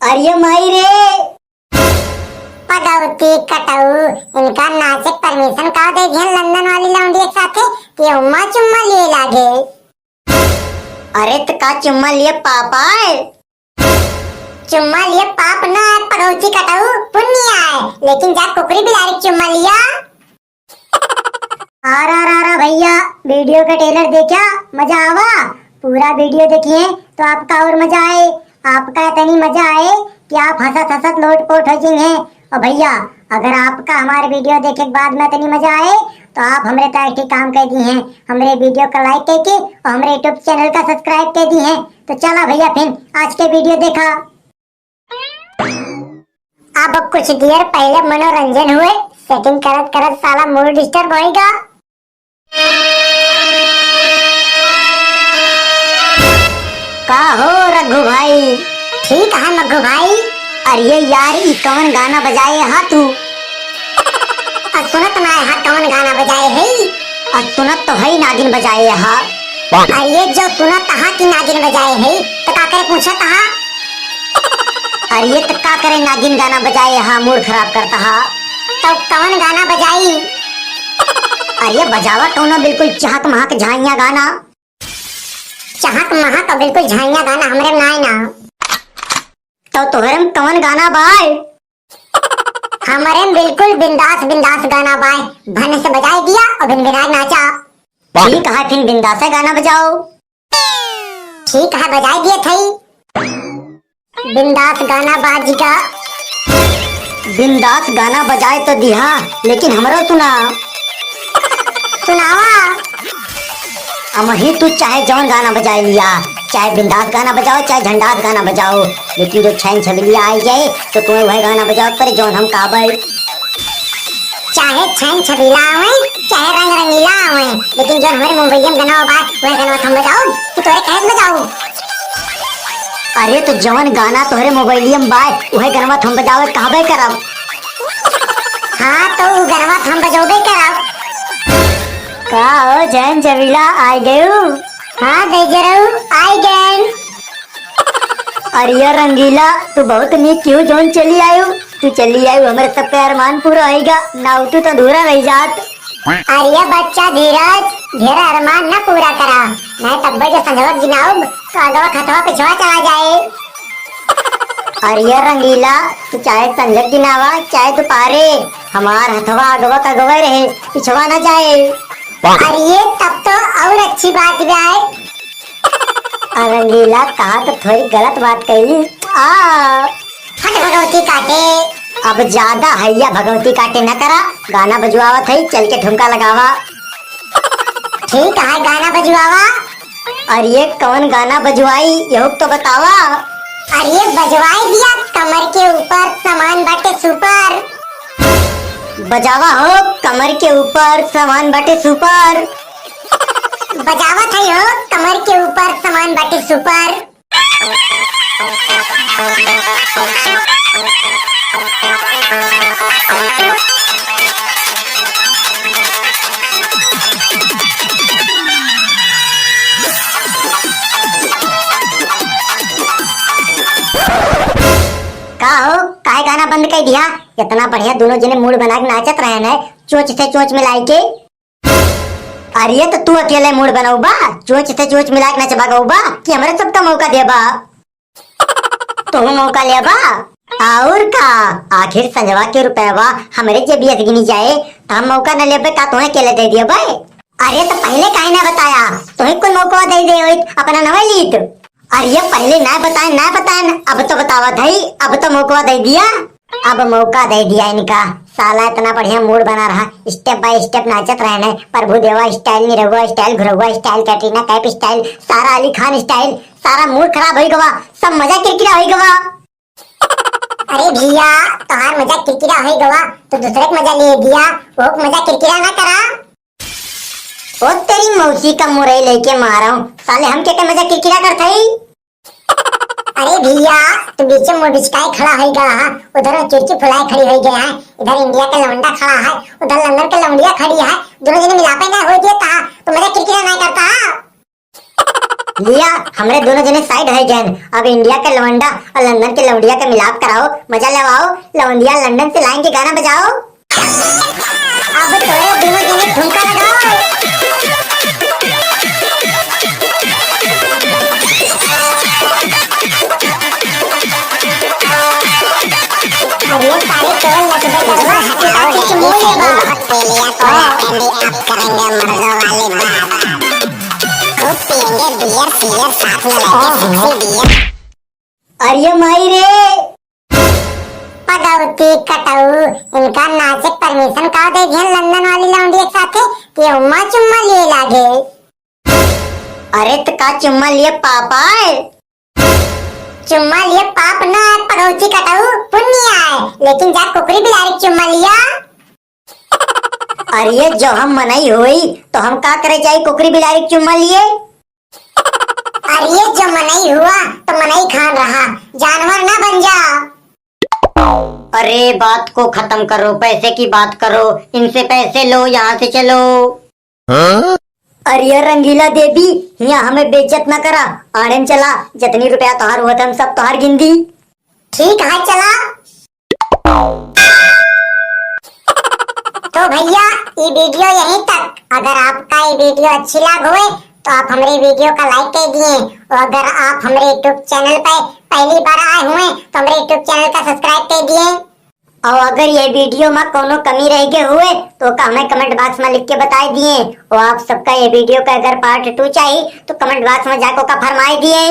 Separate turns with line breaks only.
अरे माई रे पगौती कटऊ इनका नाचे परमिशन का दे दिया लंदन वाली लौंडी एक साथे कि उम्मा चुम्मा लिए लागे। अरे तो का चुम्मा लिए पापा है? चुम्मा लिए पाप ना है पगौती कटऊ पुण्य है, लेकिन जा कुकरी बिलारी चुम्मा लिया। आरा भैया वीडियो का ट्रेलर देखा मजा आवा? पूरा वीडियो देखिए तो आपका और मजा आए, आपका इतनी मजा आए कि आप हंसत हंसत लोटपोट हो जाएंगे। और भैया अगर आपका हमारे वीडियो देखे के बाद में इतनी मजा आए तो आप हमरे तरह के काम कर दी हैं, हमरे वीडियो का लाइक करके और हमरे यूट्यूब चैनल का सब्सक्राइब कर दी हैं। तो चला भैया फिर आज के वीडियो देखा। अब कुछ देर पहले मनोरंजन हुए, सेटिंग करत करत साला मूड डिस्टर्ब होएगा। का हो रघु भाई? ठीक है मघु भाई। अरे यार ये कौन गाना बजाए हा तू? सुनत ना है कौन गाना बजाए है? सुनत तो है नागिन बजाए हा। अरे जो सुनत हा कि नागिन बजाए है तो का करे पूछत हा? अरे तो का करे नागिन गाना बजाए हा, मूड खराब करता हा। तो कौन गाना बजाई? अरे बजावा कौनो बिल्कुल चहक महक झाइया गाना। चहक महक बिल्कुल झाइया गाना हमरे नाई ना। तो तोहरे कौन गाना बाय? हमारे बिल्कुल बिंदास बिंदास गाना बाय, भन से बजाई दिया और भिनभिनाए नाचा। ठीक है फिर बिंदास गाना बजाओ। ठीक है बजाई दिए थई। बिंदास गाना बाजीगा। बिंदास गाना बजाए तो दिया, लेकिन हमरो सुना। सुनावा। अमही तू चाहे जौन गाना बजाए लिया, चाहे बिंदास गाना बजाओ चाहे झंडास गाना बजाओ, लेकिन जो छैन छबिलिया आई जाए तो तुम्हें वह गाना बजाओ पर जौन हम काबल। चाहे छैन छबिला आवे चाहे रंग रंगीला आवे, लेकिन जो हमारे मुंबई में गाना बात वह गाना हम बजाओ कि तोरे कहे बजाओ। अरे तो जौन गाना तोहरे मोबाइलियम में बाय वह गाना हम बजाओ कहबे करब। हाँ तो वो गाना हम बजाओबे करब। का हो जैन छबिला आई गयो? हाँ दे जरूर आई गए। अरे रंगीला तू बहुत नीक क्यों जोन चली आयु? तू चली आयु हमारे सब पे अरमान पूरा होएगा ना, तू तो अधूरा रह जात। अरे बच्चा धीरज, ढेर अरमान ना पूरा करा, नहीं तब जो संजवत गिनाऊं तो अगवा खतवा पिछवा चला जाए। अरे रंगीला तू चाहे संजत गिनावा चाहे तू पारे, हमार हथवा अगवा का गवा रहे पिछवा ना जाए। अरे तब तो और अच्छी बात भी आए। रंगीला कहा तो थोड़ी गलत बात कही। हट भगवती काटे। अब ज्यादा हैया भगवती काटे न करा, गाना बजवावा थई चल के ठुमका लगावा। ठीक है गाना बजवावा। अरे कौन गाना बजवाई यह तो बतावा। अरे बजवाई दिया कमर के ऊपर सामान बाटे सुपर। बजावा हो कमर के ऊपर सामान बाटे सुपर। बजावा था हो कमर के ऊपर सामान बाटे सुपर। का हो काहे गाना बंद कर दिया? इतना बढ़िया दोनों जने मूड बना के नाचत रहे न, चोच से चोच मिलाई के। अरे तो तू अकेले मूड बनाऊ बा, चोच से चोच मिला के नचबा गऊ बा कि हमरे सबका मौका देबा? तो मौका लेबा और का? आखिर संजवा के रुपएवा हमरे जेबिया से गिनी जाए तो हम मौका न लेबे का तुम्हें अकेले दे दिया भाई? अरे तो पहले काहे ना बताया? तुम्हें कोई मौका दे दे अपना नवा लीत। अरे पहले ना बताए अब तो बतावा थई, अब तो मौका दे दिया। अब मौका दे दिया इनका, साला इतना बढ़िया मूड बना रहा, स्टेप बाय स्टेप नाचत रहने, Prabhu Deva style, Nirahua style, Ghurahua style, Katrina Kaif style, Sara Ali Khan style, सारा मूड खराब हो गवा, सब मजा किरकिरा हो गवा। अरे भैया तुम्हार मजा किरकिरा हो गवा तो दूसरे को मजा ले दिया, वो मजा किरकिरा ना करा। ओ तेरी मौसी का मुरई लेके मारा हूँ, साले हम क्या मजा किरकिरा करते ही? अरे भैया तू बीच में बिचकाई खड़ा होइगा। उधर चिड़ची फुलाई खड़ी हो गया है, इधर इंडिया का लौंडा खड़ा है, उधर लंदन का लौंडिया खड़ी है। दोनों जने मिलापे ना हो देता तो मेरा किरकिरा नहीं करता। लिया हमरे दोनों जने साइड है गए। अब इंडिया का लौंडा और लंदन के लौंडिया का मिलाप कराओ, मजा लेवाओ। लौंडिया लंदन से लाइन के गाना बजाओ। अब तो दोनों जने ठुमका लगाओ। अरे सारे टोल लटके करवा हटाओ लेकिन मुझे बहुत पे लिया तो कैंडी आप करेंगे मर्दों वाली बात। खूब पिएंगे बियर सियर साथ में लेके सेक्सी बियर। अरे माई रे पगौती कटाऊ इनका नाचे परमिशन का दे दिया लंदन वाली लौंडी एक साथे कि उम्मा चुम्मा लिए लागे। अरे तो का चुम्मा लिए पापा चुम्मा लिए पाप ना है पगौती कटाऊ पुण्य है, लेकिन जा कुकरी बिलारी चुम्मा लिया। अरे जो हम मनाई हुई तो हम का करे जाए कुकरी बिलारी चुम्मा लिए। अरे जो मनाई हुआ तो मनाई खान रहा, जानवर ना बन जा। अरे बात को खत्म करो, पैसे की बात करो, इनसे पैसे लो, यहाँ से चलो। अरे रंगीला देवी यहाँ हमें बेइज्जत न करा, आड़े में चला, जितनी रुपया तोहार हुआ था हम सब तोहार गिनदी। ठीक है चला। तो भैया ये वीडियो यहीं तक। अगर आपका ये वीडियो अच्छी लग हुए तो आप हमारे वीडियो का लाइक कर दिए, और अगर आप हमारे यूट्यूब चैनल पर पहली बार आए हुए तो हमारे यूट्यूब चैनल का सब्सक्राइब कर दिए। और अगर ये वीडियो में कोनो कमी रह गए हुए तो हमें कमेंट बॉक्स में लिख के बता दिए। और आप सबका ये वीडियो का अगर पार्ट 2 चाहिए तो कमेंट बॉक्स में जाकर का फरमाई दिए।